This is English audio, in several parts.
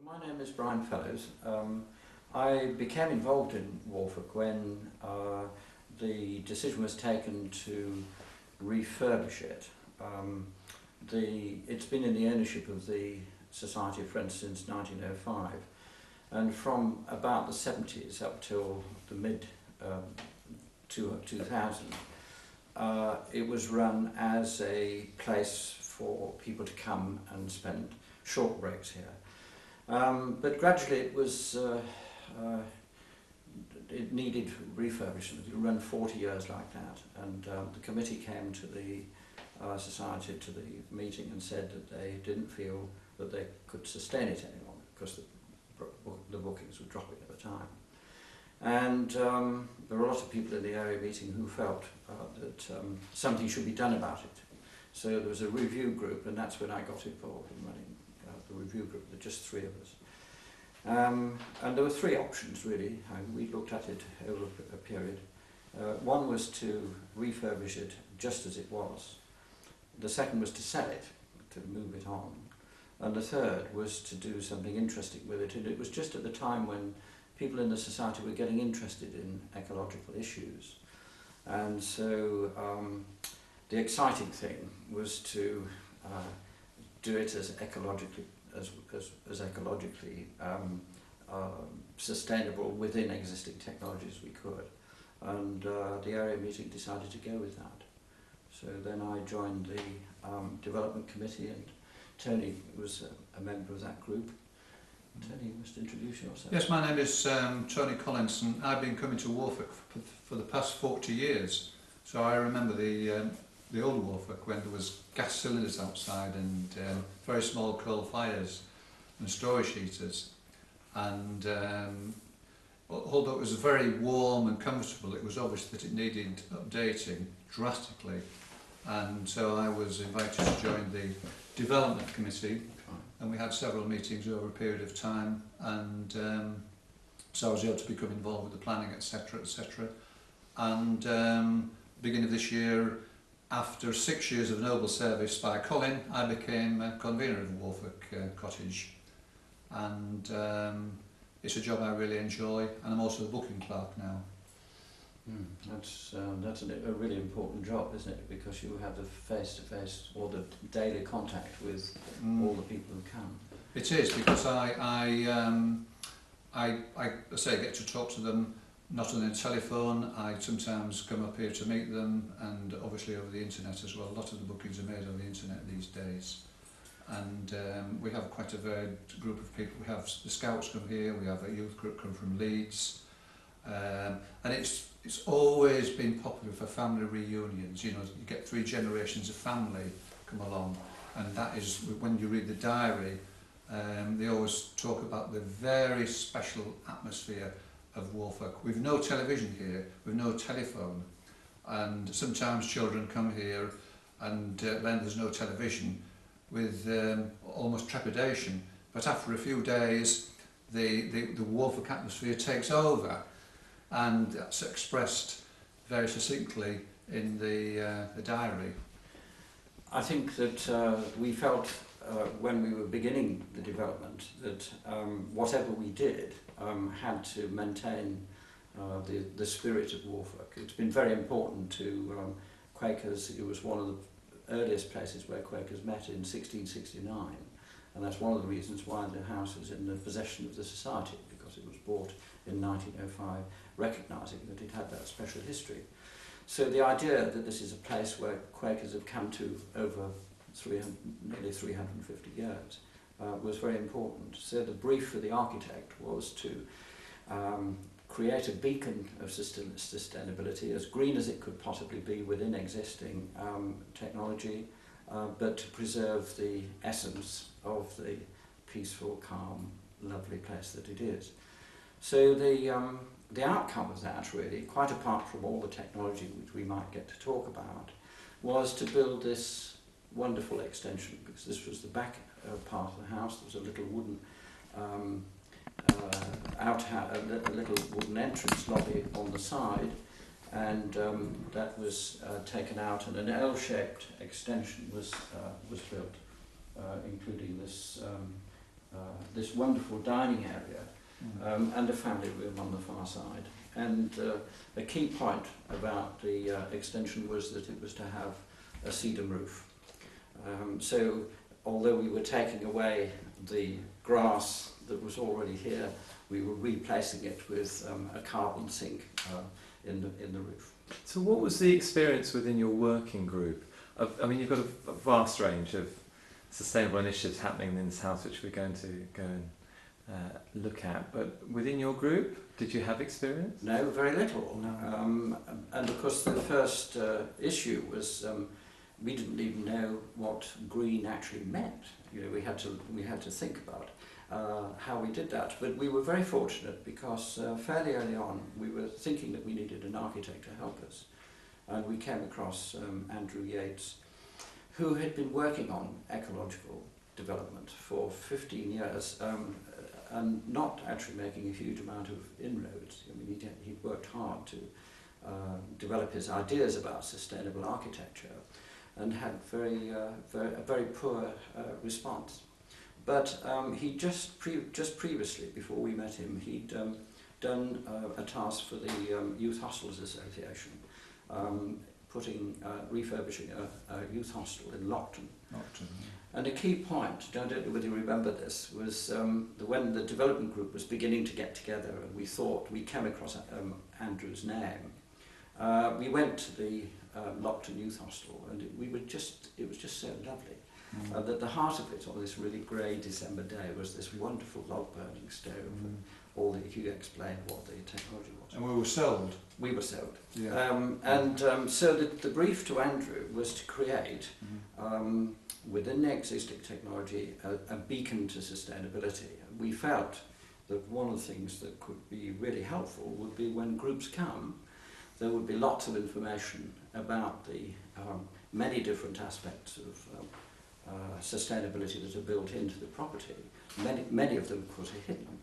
My name is Brian Fellows. I became involved in Worfolk when the decision was taken to refurbish it. It's been in the ownership of the Society of Friends since 1905, and from about the 70s up till the mid 2000, it was run as a place for people to come and spend short breaks here. But gradually it needed refurbishment. It ran 40 years like that, and the committee came to the society, to the meeting, and said that they didn't feel that they could sustain it any longer because the bookings were dropping at the time. And there were a lot of people in the area meeting who felt that something should be done about it. So there was a review group, and that's when I got involved in running the review group. There were just three of us. And there were three options really. We looked at it over a period. One was to refurbish it just as it was. The second was to sell it, to move it on. And the third was to do something interesting with it. And it was just at the time when people in the society were getting interested in ecological issues. And so the exciting thing was to do it as ecologically sustainable within existing technologies we could. And the area meeting decided to go with that. So then I joined the development committee, and Tony was a member of that group. Tony, you must introduce yourself. Yes, my name is Tony Collins, and I've been coming to Worfolk for the past 40 years. So I remember the old Worfolk when there was gas cylinders outside and very small coal fires and storage heaters. And although it was very warm and comfortable, it was obvious that it needed updating drastically. And so I was invited to join the development committee, and we had several meetings over a period of time, and so I was able to become involved with the planning, etc., etc. And beginning of this year, after 6 years of noble service by Colin, I became convener of Worfolk Cottage, and it's a job I really enjoy, and I'm also the booking clerk now. That's a really important job, isn't it? Because you have the face-to-face or the daily contact with all the people who come. It is, because I say get to talk to them not on the telephone. I sometimes come up here to meet them, and obviously over the internet as well. A lot of the bookings are made on the internet these days, and we have quite a varied group of people. We have the Scouts come here, we have a youth group come from Leeds, and it's always been popular for family reunions. You know, you get 3 generations of family come along, and that is, when you read the diary, they always talk about the very special atmosphere of Worfolk. We've no television here, we've no telephone, and sometimes children come here and when there's no television with almost trepidation, but after a few days the Worfolk atmosphere takes over, and that's expressed very succinctly in the diary. I think that we felt when we were beginning the development that whatever we did had to maintain the spirit of Worfolk. It's been very important to Quakers. It was one of the earliest places where Quakers met in 1669, and that's one of the reasons why the house is in the possession of the society, because it was bought in 1905, recognising that it had that special history. So the idea that this is a place where Quakers have come to over nearly 350 years was very important. So the brief for the architect was to create a beacon of sustainability, as green as it could possibly be within existing technology, but to preserve the essence of the peaceful, calm, lovely place that it is. So the outcome of that, really, quite apart from all the technology which we might get to talk about, was to build this wonderful extension, because this was the back part of the house. There was a little wooden a little wooden entrance lobby on the side, and that was taken out, and an L-shaped extension was built, including this this wonderful dining area, and a family room on the far side. And a key point about the extension was that it was to have a cedar roof. So although we were taking away the grass that was already here, we were replacing it with a carbon sink in the roof. So what was the experience within your working group? I mean, you've got a vast range of sustainable initiatives happening in this house, which we're going to go and look at. But within your group, did you have experience? No, very little. No. And of course, the first issue was we didn't even know what green actually meant. You know, we had to think about how we did that. But we were very fortunate because fairly early on we were thinking that we needed an architect to help us, and we came across Andrew Yates, who had been working on ecological development for 15 years and not actually making a huge amount of inroads. I mean, he'd worked hard to develop his ideas about sustainable architecture and had a very poor response. But he just previously, before we met him, he'd done a task for the Youth Hostels Association, refurbishing a youth hostel in Lockton. And a key point, I don't know whether you remember this, was when the development group was beginning to get together and we came across Andrew's name. We went to the Lockton Youth Hostel, and it was just so lovely. That the heart of it on this really grey December day was this wonderful log burning stove, and all that you explained what the technology was. And we were sold. We were sold. Yeah. So the brief to Andrew was to create, within the existing technology, a beacon to sustainability. We felt that one of the things that could be really helpful would be when groups come, there would be lots of information about the many different aspects of sustainability that are built into the property. Many of them, of course, are hidden.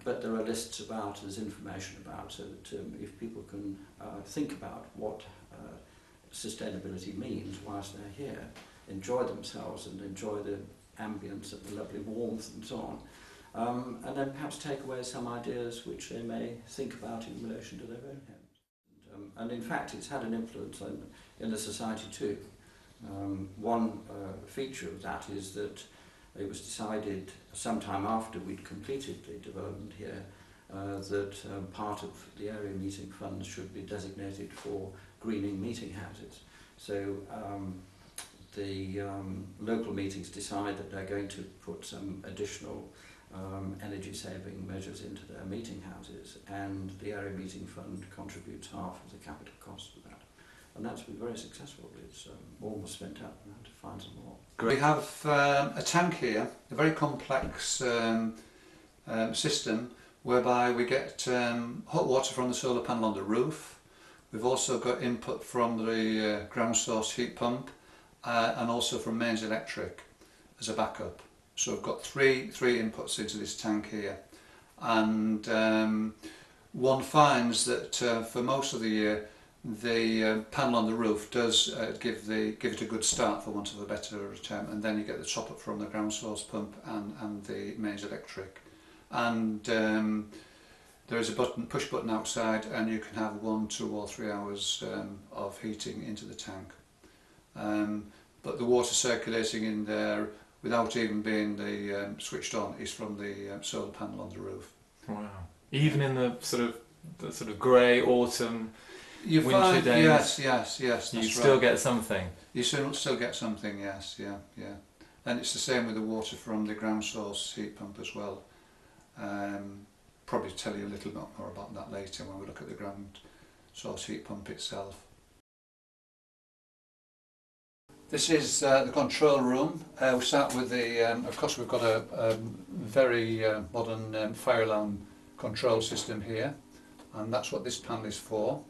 But there are lists about, there's information about, so that if people can think about what sustainability means whilst they're here, enjoy themselves and enjoy the ambience and the lovely warmth and so on, and then perhaps take away some ideas which they may think about in relation to their own homes. And in fact, it's had an influence in the society too. One feature of that is that it was decided sometime after we'd completed the development here that part of the area meeting funds should be designated for greening meeting houses. So the local meetings decide that they're going to put some additional energy saving measures into their meeting houses, and the area meeting fund contributes half of the capital cost for that. And that's been very successful. It's almost spent out and had to find some more. We have a tank here, a very complex system whereby we get hot water from the solar panel on the roof. We've also got input from the ground source heat pump and also from mains electric as a backup. So we've got three inputs into this tank here, and one finds that for most of the year the panel on the roof does give it a good start, for want of a better term, and then you get the top up from the ground source pump and the mains electric. And there is a push button outside, and you can have 1, 2 or 3 hours of heating into the tank. But the water circulating in there without even being switched on is from the solar panel on the roof. Wow! Even in the sort of grey autumn, you winter find, days, yes, you that's still right. get something. You still get something, yes, yeah. And it's the same with the water from the ground source heat pump as well. Probably tell you a little bit more about that later when we look at the ground source heat pump itself. This is the control room. We start with of course we've got a very modern fire alarm control system here, and that's what this panel is for.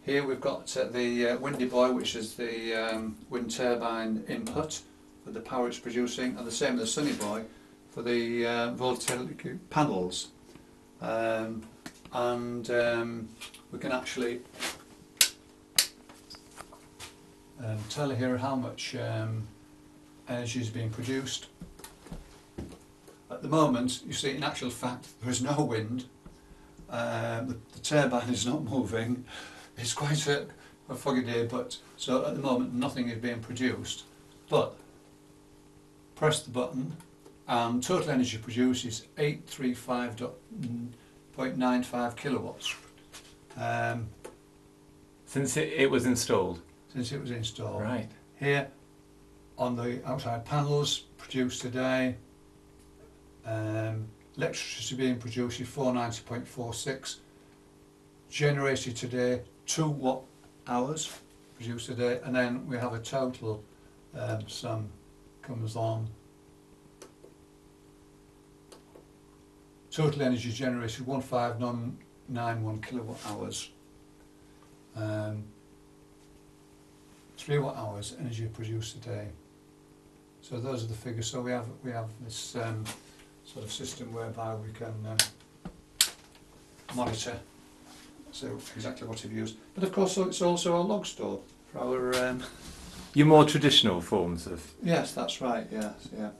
Here we've got the Windy Boy, which is the wind turbine input for the power it's producing, and the same with the Sunny Boy for the voltaic panels. We can actually tell here how much energy is being produced. At the moment, you see, in actual fact, there is no wind. The turbine is not moving. It's quite a foggy day, but so at the moment nothing is being produced. But press the button and total energy produced is 835.95 kilowatts. Since it was installed? Since it was installed. Right. Here on the outside panels produced today, electricity being produced is 490.46, generated today 2 watt hours produced today, and then we have a total sum comes on. Total energy generated 15991 kilowatt hours. 3 watt hours energy produced today. So those are the figures. So we have this sort of system whereby we can monitor so exactly what we've used. But of course, it's also a log store for our. Your more traditional forms of. Yes, that's right. Yes, yeah.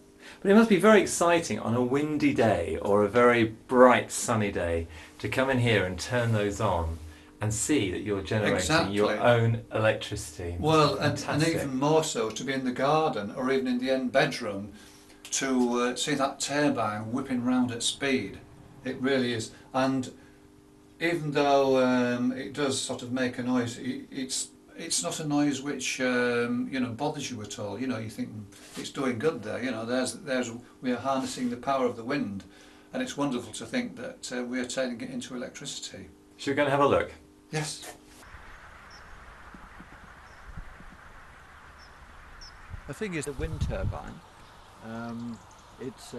But it must be very exciting on a windy day or a very bright sunny day to come in here and turn those on and see that you're generating your own electricity. Well, and even more so to be in the garden or even in the end bedroom to see that turbine whipping round at speed. It really is. And even though it does sort of make a noise, it's not a noise which you know, bothers you at all. You know, you think it's doing good there. You know, we are harnessing the power of the wind, and it's wonderful to think that we are turning it into electricity. Should we go and have a look? Yes. The thing is, the wind turbine, it's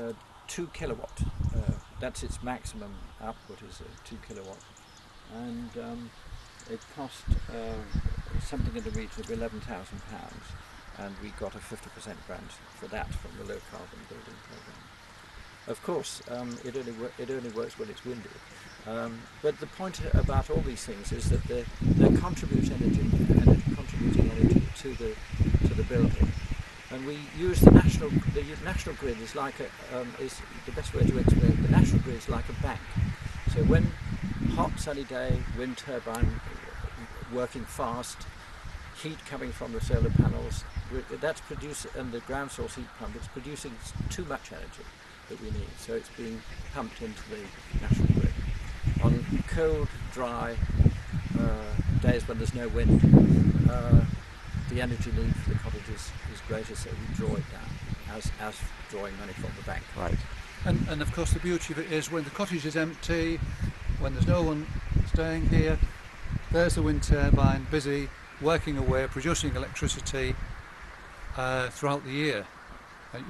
2 kilowatt. That's its maximum output, is 2 kilowatt, and it cost something in the region of £11,000, and we got a 50% grant for that from the low carbon building programme. Of course, it only works when it's windy. But the point about all these things is that they contribute contributing energy to the building. And we use the national grid is like is the best way to explain it. The national grid is like a bank. So when hot sunny day, wind turbine working fast, heat coming from the solar panels, that's and the ground source heat pump, it's producing too much energy that we need. So it's being pumped into the national grid. On cold, dry days when there's no wind, the energy need for the cottages is greater, so we draw it down as drawing money from the bank. Right. And of course the beauty of it is when the cottage is empty, when there's no one staying here, there's the wind turbine busy working away, producing electricity throughout the year.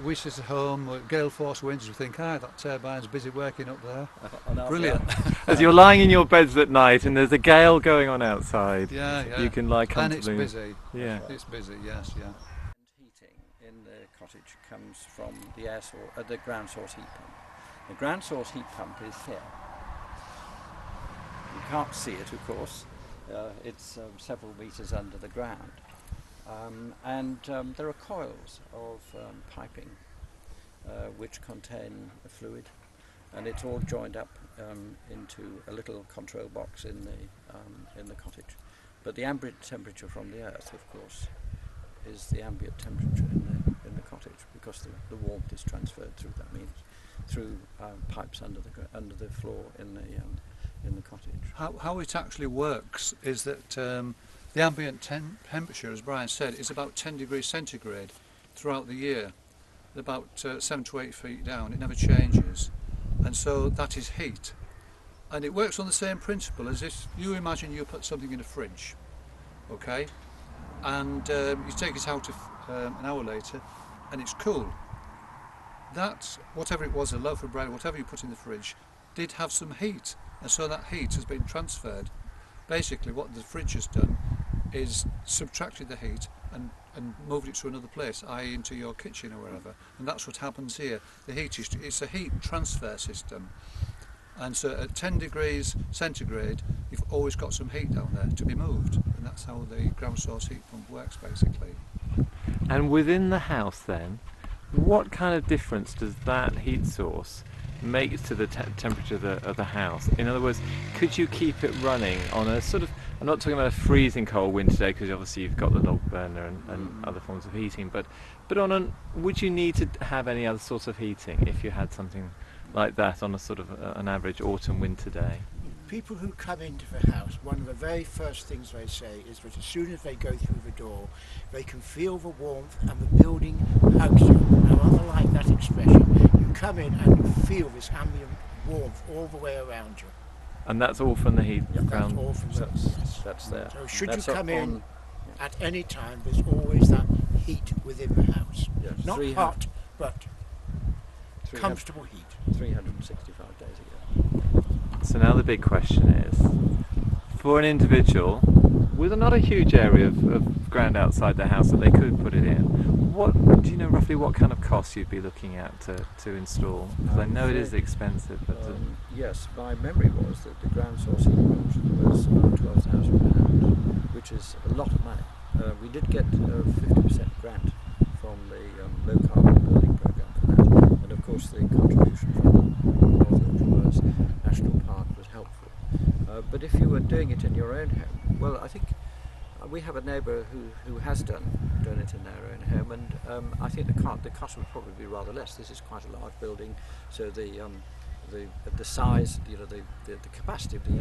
We sit at home with gale force winds, we think, that turbine's busy working up there. Brilliant. As you're lying in your beds at night and there's a gale going on outside, yeah. You can lie comfortably. And it's busy. Yeah. It's busy, yes, yeah. Heating in the cottage comes from the ground source heat pump. The ground source heat pump is here. You can't see it, of course. It's several metres under the ground. There are coils of piping which contain a fluid, and it's all joined up into a little control box in the cottage. But the ambient temperature from the earth, of course, is the ambient temperature in the cottage, because the warmth is transferred through pipes under the floor in the cottage. How it actually works is that the ambient temperature, as Brian said, is about 10 degrees centigrade throughout the year, about 7 to 8 feet down. It never changes, and so that is heat. And it works on the same principle as if you imagine you put something in a fridge, okay, and you take it out an hour later, and it's cool. That, whatever it was, a loaf of bread, whatever you put in the fridge, did have some heat, and so that heat has been transferred. Basically what the fridge has done is subtracted the heat and moved it to another place, i.e. into your kitchen or wherever, and that's what happens here. The heat it's a heat transfer system, and so at 10 degrees centigrade you've always got some heat down there to be moved, and that's how the ground source heat pump works basically. And within the house then, what kind of difference does that heat source make to the temperature of the house? In other words, could you keep it running on a sort of, I'm not talking about a freezing cold winter day because obviously you've got the log burner and other forms of heating, but would you need to have any other sort of heating if you had something like that on a sort of an average autumn winter day? People who come into the house, one of the very first things they say is that as soon as they go through the door, they can feel the warmth and the building hugs you. Now, I like that expression. You come in and you feel this ambient warmth all the way around you. And that's all from the heat That's all from the That's there. So should That's you come in on, at any time, there's always that heat within the house. yes, Not hot, but comfortable heat. 365 days a year. So now the big question is, for an individual with not a huge area of ground outside the house that they could put it in, do you know roughly what kind of cost you'd be looking at to install? Because I know it is expensive. But yes, my memory was that the ground source heat pump was £12,000, which is a lot of money. We did get a 50% grant from the low carbon building programme for that, and of course the contribution from the North Yorkshire National Park was helpful. But if you were doing it in your own home, well, I think we have a neighbour who has done it in their own home, and I think the cost would probably be rather less. This is quite a large building, so the size, the capacity of the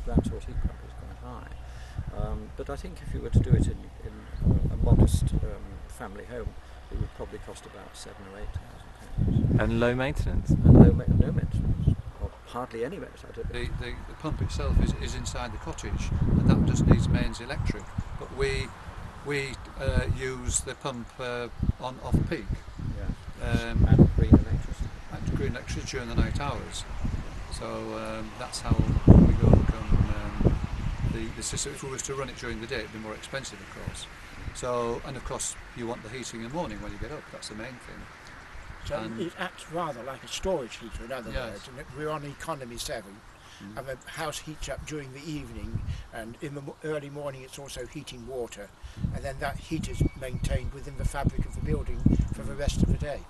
ground source heat pump is quite high. But I think if you were to do it in a modest family home, it would probably cost about £7,000 or £8,000. and low maintenance. And no maintenance, or hardly any maintenance. The pump itself is inside the cottage, and that just needs mains electric. But we use the pump on off peak. Yeah. And green electricity. And green electricity during the night hours. So that's how we go from the system. If we was to run it during the day, it'd be more expensive, of course. So, and of course, you want the heating in the morning when you get up. That's the main thing. So it acts rather like a storage heater, in other words. And we're on economy 7, and the house heats up during the evening, and in the early morning it's also heating water, and then that heat is maintained within the fabric of the building for the rest of the day.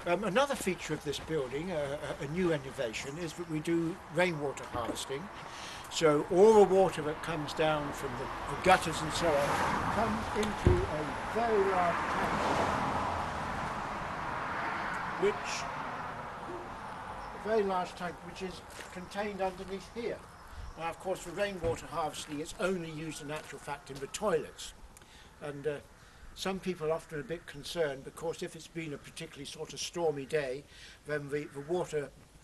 Another feature of this building, a new innovation, is that we do rainwater harvesting. So all the water that comes down from the gutters and so on comes into a very large tank, which is contained underneath here. Now, of course, for rainwater harvesting, it's only used in actual fact in the toilets. And some people are often a bit concerned because if it's been a particularly sort of stormy day, then the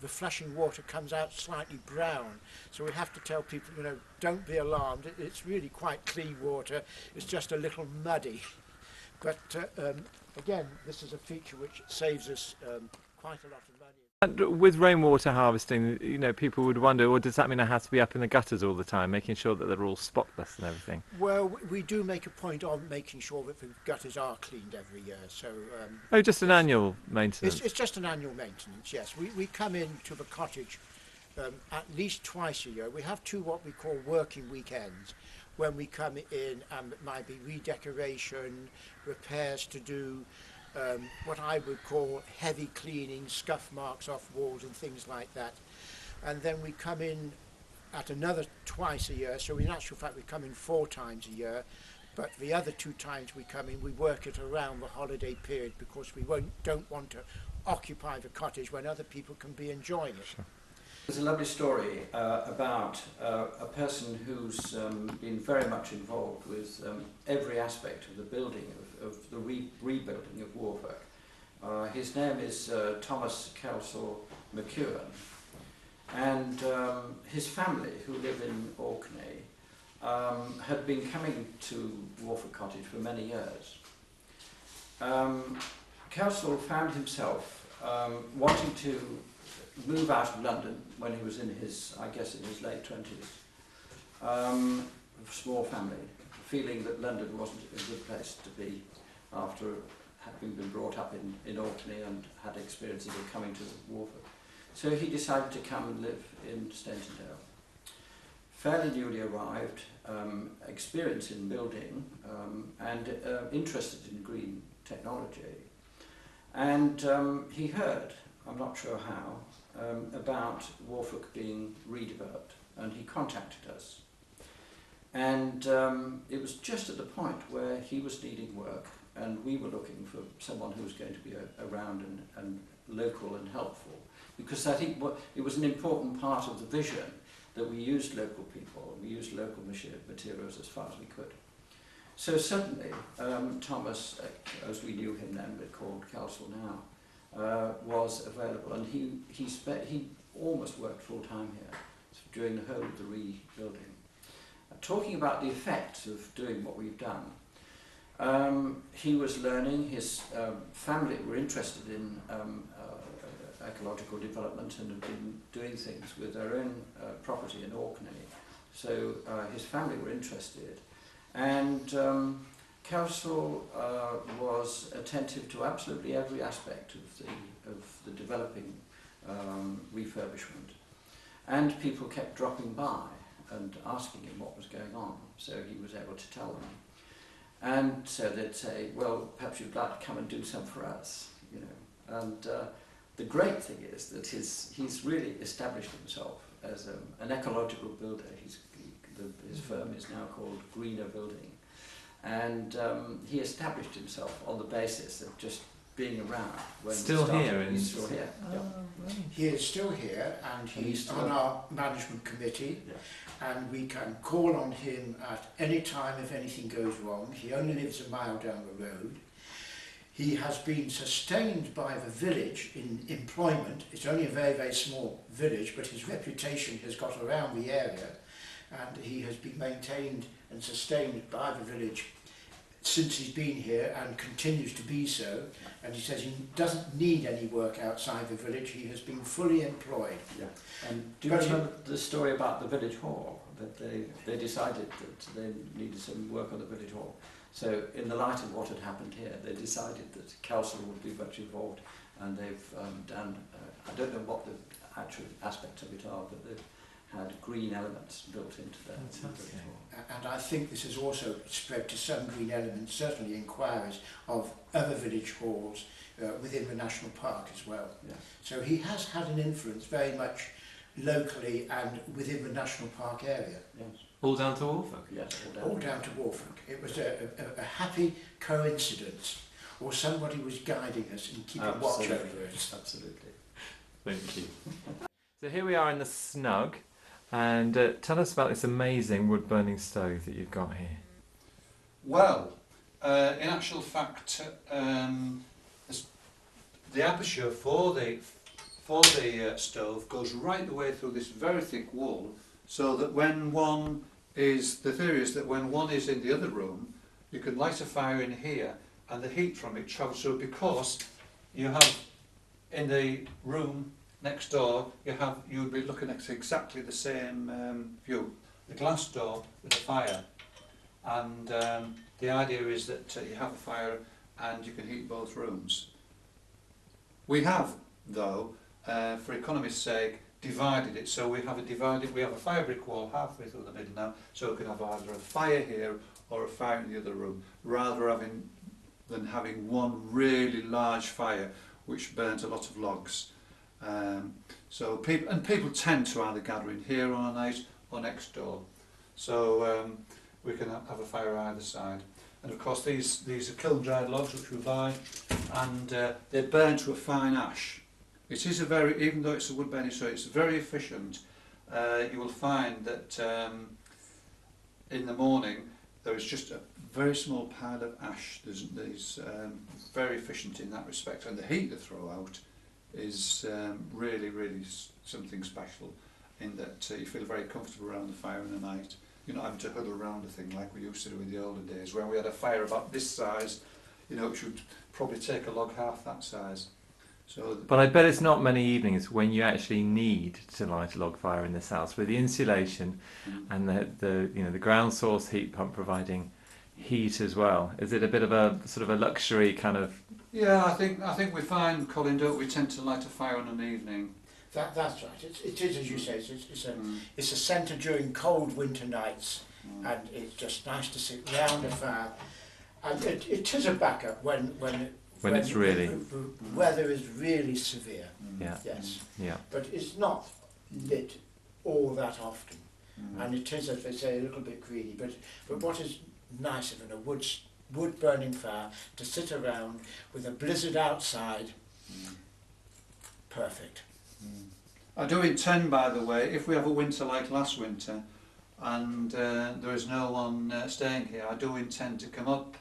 flushing water comes out slightly brown. So we have to tell people, don't be alarmed. It's really quite clean water. It's just a little muddy. But again, this is a feature which saves us quite a lot of money. And with rainwater harvesting, people would wonder, well, does that mean it has to be up in the gutters all the time, making sure that they're all spotless and everything? Well, we do make a point of making sure that the gutters are cleaned every year. So Just an annual maintenance? It's just an annual maintenance, yes. We come into the cottage at least twice a year. We have 2 what we call working weekends, when we come in and it might be redecoration, repairs to do, what I would call heavy cleaning, scuff marks off walls and things like that. And then we come in at another twice a year, so in actual fact we come in 4 times a year, but the other 2 times we come in, we work it around the holiday period because we don't want to occupy the cottage when other people can be enjoying it. Sure. There's a lovely story about a person who's been very much involved with every aspect of the building, of the rebuilding of Worfolk. His name is Thomas Kelsall McEwen, and his family, who live in Orkney, had been coming to Worfolk Cottage for many years. Kelsall found himself wanting to move out of London when he was in his late 20s. Small family, feeling that London wasn't a good place to be after having been brought up in Orkney and had experiences of coming to Worfolk. So he decided to come and live in Staintondale. Fairly newly arrived, experienced in building, and interested in green technology. And he heard, I'm not sure how, about Worfolk being redeveloped, and he contacted us. And it was just at the point where he was needing work, and we were looking for someone who was going to be around and local and helpful, because I think it was an important part of the vision that we used local people, we used local materials as far as we could. So suddenly, Thomas, as we knew him then, but called Council now, was available, and he almost worked full time here during the whole of the rebuilding. Talking about the effects of doing what we've done, he was learning. His family were interested in ecological development and have been doing things with their own property in Orkney. So his family were interested, and Council was attentive to absolutely every aspect of the developing refurbishment, and people kept dropping by and asking him what was going on, so he was able to tell them. And so they'd say, well, perhaps you'd like to come and do some for us, you know. And the great thing is that he's really established himself as an ecological builder. His firm is now called Greener Building. And he established himself on the basis of just being around. When still here? He's still here. Oh, Yeah. right. He is still here, and he's on our management committee, Yeah. and we can call on him at any time if anything goes wrong. He only lives a mile down the road. He has been sustained by the village in employment. It's only a very, very small village, but his reputation has got around the area, and he has been maintained and sustained by the village since he's been here, and continues to be so. And he says he doesn't need any work outside the village. He has been fully employed. Yeah. And do you remember the story about the village hall, that they decided that they needed some work on the village hall? So in the light of what had happened here, they decided that council would be much involved, and they've done, I don't know what the actual aspects of it are, but they've had green elements built into their village hall. And I think this has also spread to some green elements, certainly inquiries of other village halls within the national park as well. Yeah. So he has had an influence very much locally and within the national park area. Yes. All down to Worfolk? Yes, All down to Worfolk. It was a happy coincidence, or somebody was guiding us and keeping watch over us. Absolutely. Thank you. So here we are in the snug, and tell us about this amazing wood burning stove that you've got here. Well, in actual fact, the aperture for the stove goes right the way through this very thick wall, so that when one is, the theory is that when one is in the other room, you can light a fire in here, and the heat from it travels through, because you have in the room next door, you would be looking at exactly the same view, the glass door with a fire, and the idea is that you have a fire and you can heat both rooms. We have, though, for economy's sake, divided it, so we have a fire brick wall halfway through the middle now, so we can have either a fire here or a fire in the other room, rather than having one really large fire which burns a lot of logs. So people tend to either gather in here on a night or next door, so we can have a fire either side. And of course these are kiln dried logs which we buy, and they burn to a fine ash. It is even though it's a wood burning stove, it's very efficient. You will find that in the morning there is just a very small pile of ash. There's very efficient in that respect, and the heat they throw out is really, really something special, in that you feel very comfortable around the fire in the night. You're not having to huddle around a thing like we used to do in the older days, where we had a fire about this size, it should probably take a log half that size. But I bet it's not many evenings when you actually need to light a log fire in this house, with the insulation and the ground source heat pump providing heat as well. Is it a bit of a sort of a luxury kind of? Yeah, I think we find, Colin, don't we, tend to light a fire on an evening. That's right. It is, as you say, it's a centre during cold winter nights, and it's just nice to sit round a fire. And it is a backup when it's really the weather is really severe. yeah. Yes. Yeah. But it's not lit all that often, and it is, as they say, a little bit greedy. But what is nicer than a wood burning fire to sit around with a blizzard outside? Perfect. I do intend, by the way, if we have a winter like last winter and there is no one staying here, I do intend to come up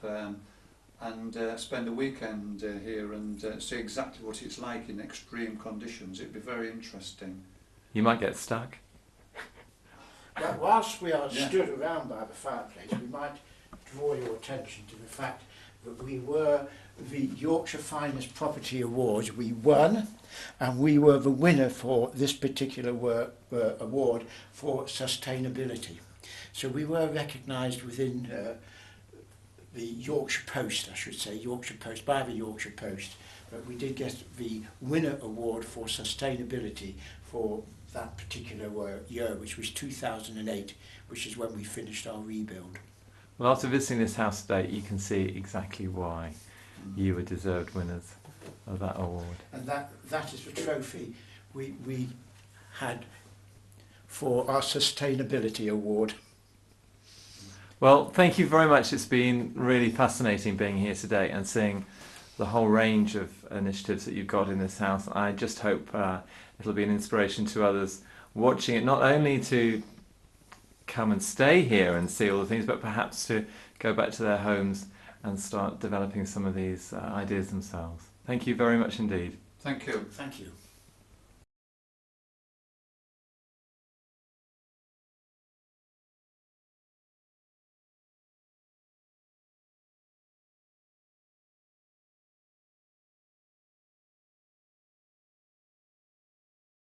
and spend a weekend here and see exactly what it's like in extreme conditions. It'd be very interesting. You might get stuck. Well, whilst we are stood around by the fireplace, we might draw your attention to the fact that we were the Yorkshire Finest Property Awards. We won, and we were the winner for this particular award for sustainability. So we were recognised within the Yorkshire Post, I should say, Yorkshire Post, by the Yorkshire Post. But we did get the winner award for sustainability for that particular year, which was 2008, which is when we finished our rebuild. Well, after visiting this house today, you can see exactly why you were deserved winners of that award. And that is the trophy we had for our sustainability award. Well, thank you very much. It's been really fascinating being here today and seeing the whole range of initiatives that you've got in this house. I just hope it'll be an inspiration to others watching it, not only to come and stay here and see all the things, but perhaps to go back to their homes and start developing some of these ideas themselves. Thank you very much indeed. Thank you. Thank you.